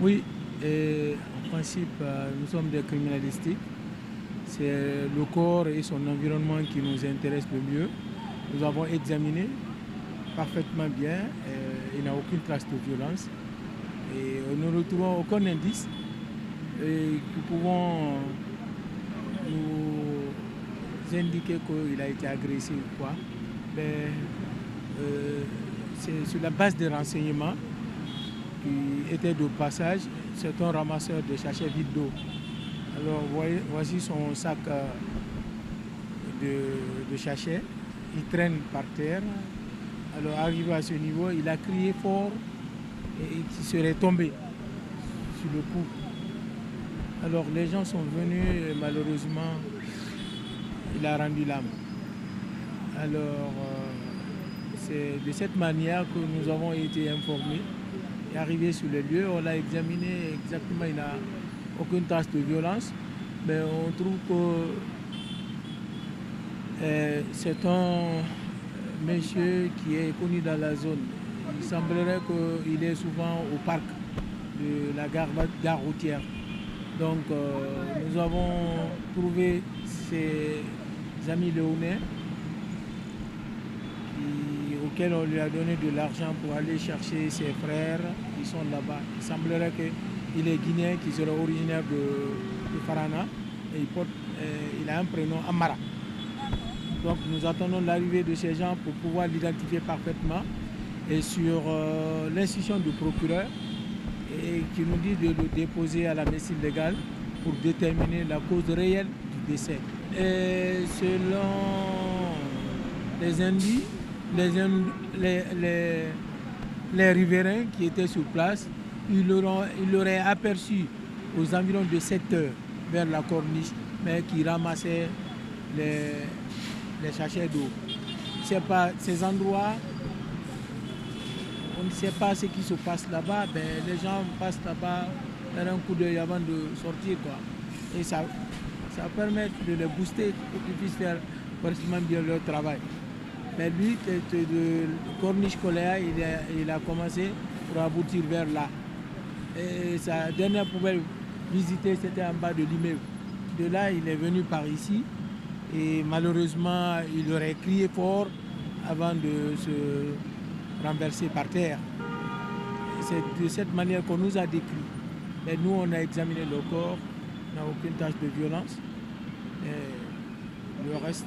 Oui, en principe, nous sommes des criminalistiques. C'est le corps et son environnement qui nous intéressent le mieux. Nous avons examiné parfaitement bien. Il n'y a aucune trace de violence. Et nous ne retrouvons aucun indice qui pouvons nous indiquer qu'il a été agressé ou quoi. Mais c'est sur la base des renseignements qui étaient de passage. C'est un ramasseur de sachets vides d'eau. Alors voici son sac de sachets. Il traîne par terre. Alors arrivé à ce niveau, il a crié fort et il serait tombé sur le coup. Alors les gens sont venus et malheureusement, il a rendu l'âme. Alors c'est de cette manière que nous avons été informés. Et arrivé sur les lieux, on l'a examiné exactement, il n'a aucune trace de violence. Mais on trouve que c'est un monsieur qui est connu dans la zone. Il semblerait qu'il est souvent au parc de la gare routière. Donc nous avons trouvé ses amis léonais auxquels on lui a donné de l'argent pour aller chercher ses frères qui sont là-bas. Il semblerait qu'il est guinéen, qu'il serait originaire de Farana et il a un prénom Amara. Donc nous attendons l'arrivée de ces gens pour pouvoir l'identifier parfaitement et sur l'instruction du procureur et qui nous dit de le déposer à la médecine légale pour déterminer la cause réelle du décès. Et selon les indices, les riverains qui étaient sur place, ils l'auraient aperçu aux environs de 7 heures vers la corniche, mais qui ramassaient les sachets d'eau. Ces endroits, on ne sait pas ce qui se passe là-bas, mais les gens passent là-bas faire un coup d'œil avant de sortir, quoi. Et ça permet de les booster pour qu'ils puissent faire correctement bien leur travail. Mais lui, de Corniche Coléa, il a commencé pour aboutir vers là. Et sa dernière poubelle visitée, c'était en bas de l'immeuble. De là, il est venu par ici. Et malheureusement, il aurait crié fort avant de se renverser par terre. C'est de cette manière qu'on nous a décrit. Mais nous, on a examiné le corps, on n'a aucune tache de violence. Et le reste...